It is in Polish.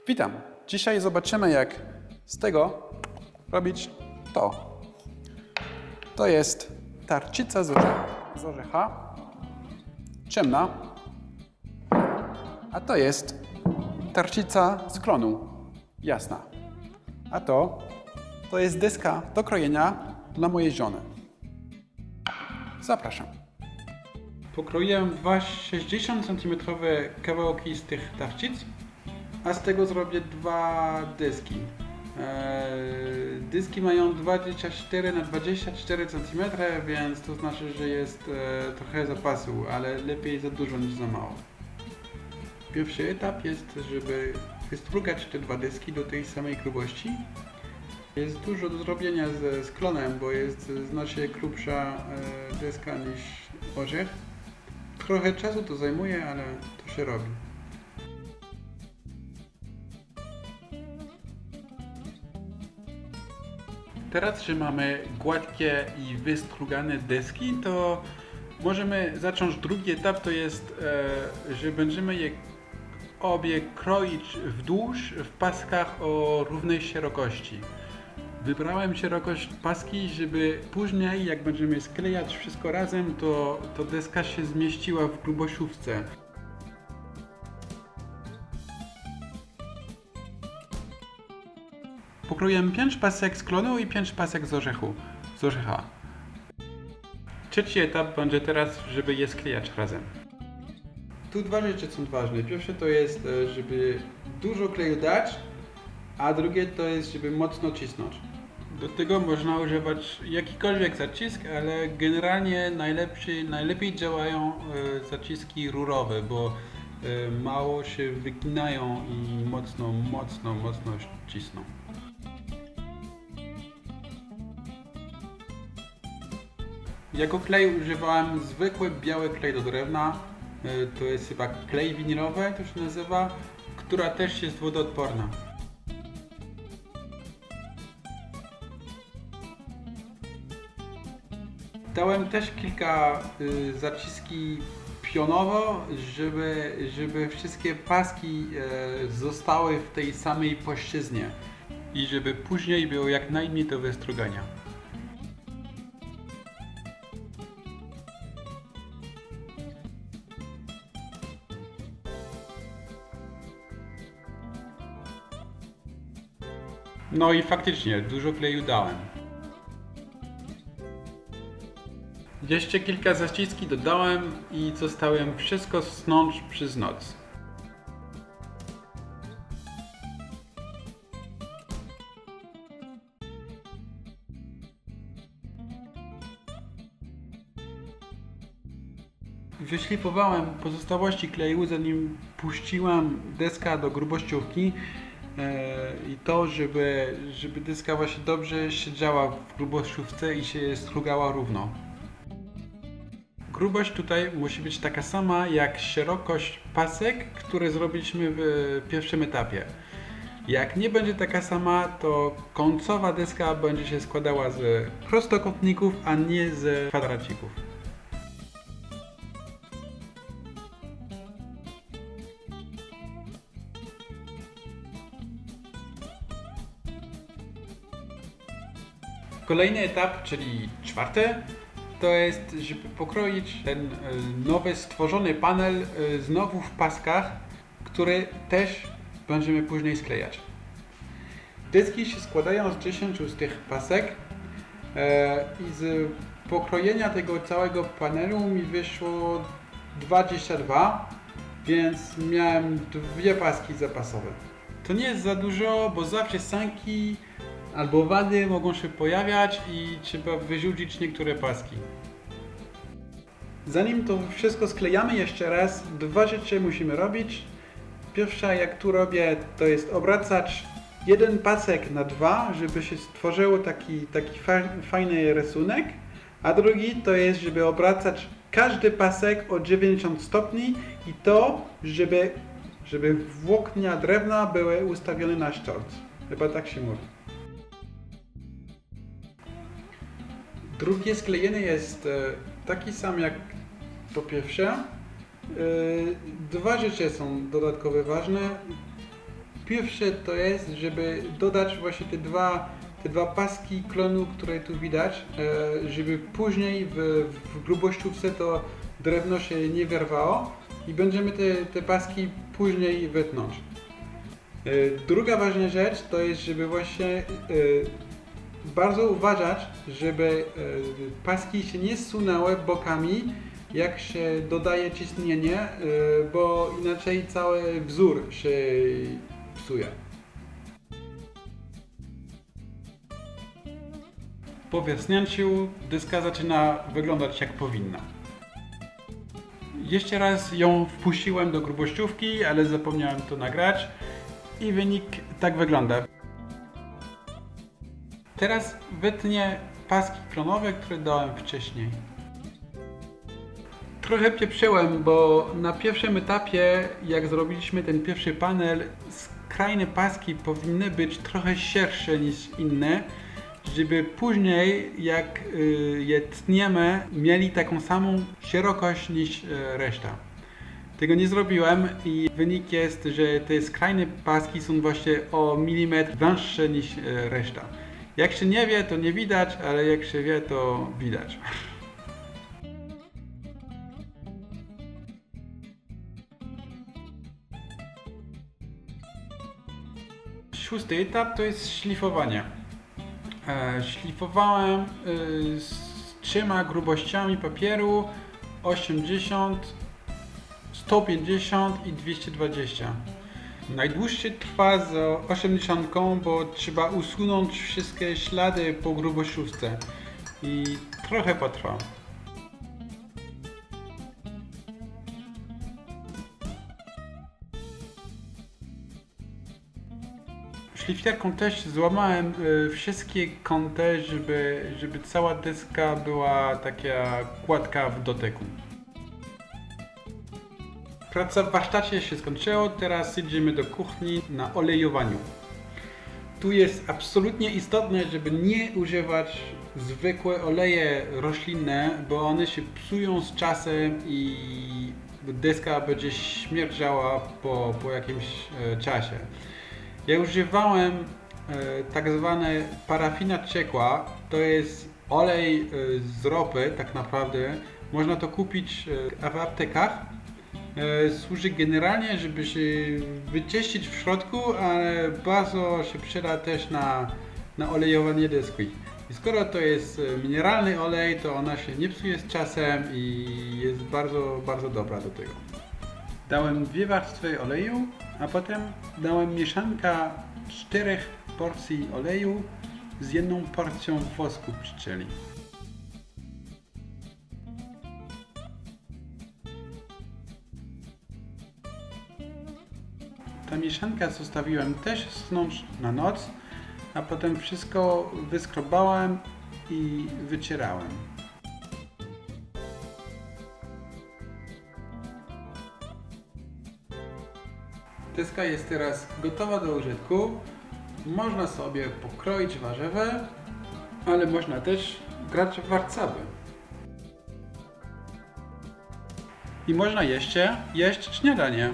Witam! Dzisiaj zobaczymy, jak z tego robić to. To jest tarczyca z orzecha, ciemna, a to jest tarczyca z klonu, jasna. A to jest deska do krojenia dla mojej żony. Zapraszam. Pokroiłem dwa 60 cm kawałki z tych tarczyc, a z tego zrobię dwa dyski. Dyski mają 24 na 24 cm, więc to znaczy, że jest trochę zapasu, ale lepiej za dużo niż za mało. Pierwszy etap jest, żeby wystrugać te dwa dyski do tej samej grubości. Jest dużo do zrobienia z klonem, bo jest znacznie grubsza deska niż orzech. Trochę czasu to zajmuje, ale to się robi. Teraz, że mamy gładkie i wystrugane deski, to możemy zacząć drugi etap, to jest, że będziemy je obie kroić wzdłuż w paskach o równej szerokości. Wybrałem szerokość paski, żeby później, jak będziemy sklejać wszystko razem, to deska się zmieściła w grubościówce. Pokroiłem 5 pasek z klonu i 5 pasek z orzecha. Trzeci etap będzie teraz, żeby je sklejać razem. Tu dwa rzeczy są ważne. Pierwsze to jest, żeby dużo kleju dać, a drugie to jest, żeby mocno cisnąć. Do tego można używać jakikolwiek zacisk, ale generalnie najlepiej działają zaciski rurowe, bo mało się wyginają i mocno cisną. Jako klej używałem zwykły biały klej do drewna. To jest chyba klej winylowy, to się nazywa, która też jest wodoodporna. Dałem też kilka zaciski pionowo, żeby wszystkie paski zostały w tej samej płaszczyźnie i żeby później było jak najmniej do wystrugania. No i faktycznie dużo kleju dałem. Jeszcze kilka zaciski dodałem i zostawiłem wszystko snąć przez noc. Wyszlifowałem pozostałości kleju, zanim puściłem deskę do grubościówki i to, żeby deska właśnie dobrze siedziała w grubościówce i się strugała równo. Grubość tutaj musi być taka sama jak szerokość pasek, które zrobiliśmy w pierwszym etapie. Jak nie będzie taka sama, to końcowa deska będzie się składała z prostokątników, a nie z kwadracików. Kolejny etap, czyli czwarty, to jest, żeby pokroić ten nowy stworzony panel znowu w paskach, który też będziemy później sklejać. Deski się składają z 10 z tych pasek i z pokrojenia tego całego panelu mi wyszło 22, więc miałem dwie paski zapasowe. To nie jest za dużo, bo zawsze sanki albo wady mogą się pojawiać i trzeba wyrzucić niektóre paski. Zanim to wszystko sklejamy jeszcze raz, dwa rzeczy musimy robić. Pierwsza, jak tu robię, to jest obracać jeden pasek na dwa, żeby się stworzył taki fajny rysunek, a drugi to jest, żeby obracać każdy pasek o 90 stopni i to, żeby włókna drewna były ustawione na sztorc. Chyba tak się mówi. Drugie sklejenie jest taki sam jak po pierwsze. Dwa rzeczy są dodatkowo ważne. Pierwsze to jest, żeby dodać właśnie te dwa paski klonu, które tu widać, żeby później w grubościówce to drewno się nie wyrwało i będziemy te paski później wytnąć. Druga ważna rzecz to jest, żeby właśnie bardzo uważać, żeby paski się nie sunęły bokami, jak się dodaje ciśnienie, bo inaczej cały wzór się psuje. Po wiersnięciu deska zaczyna wyglądać jak powinna. Jeszcze raz ją wpuściłem do grubościówki, ale zapomniałem to nagrać i wynik tak wygląda. Teraz wytnę paski klonowe, które dałem wcześniej. Trochę pieprzyłem, bo na pierwszym etapie, jak zrobiliśmy ten pierwszy panel, skrajne paski powinny być trochę szersze niż inne, żeby później, jak je tniemy, mieli taką samą szerokość niż reszta. Tego nie zrobiłem i wynik jest, że te skrajne paski są właśnie o milimetr węższe niż reszta. Jak się nie wie, to nie widać, ale jak się wie, to widać. Szósty etap to jest szlifowanie. Szlifowałem z 3 grubościami papieru 80, 150 i 220. Najdłuższy trwa z 80, bo trzeba usunąć wszystkie ślady po grubościówce i trochę potrwa. Szlifierką też złamałem wszystkie kąty, żeby cała deska była taka gładka w dotyku. Praca w warsztacie się skończyła, teraz idziemy do kuchni na olejowaniu. Tu jest absolutnie istotne, żeby nie używać zwykłe oleje roślinne, bo one się psują z czasem i deska będzie śmierdziała po jakimś czasie. Ja używałem tak zwane parafina ciekła, to jest olej z ropy tak naprawdę. Można to kupić w aptekach. Służy generalnie, żeby się wyczyścić w środku, ale bardzo się przyda też na olejowanie deski. I skoro to jest mineralny olej, to ona się nie psuje z czasem i jest bardzo, bardzo dobra do tego. Dałem 2 warstwy oleju, a potem dałem mieszankę 4 porcji oleju z 1 porcją wosku pszczeli. Ta mieszanka zostawiłem też schłonąć na noc, a potem wszystko wyskrobałem i wycierałem. Deska jest teraz gotowa do użytku. Można sobie pokroić warzywa, ale można też grać w warcaby. I można jeszcze jeść śniadanie.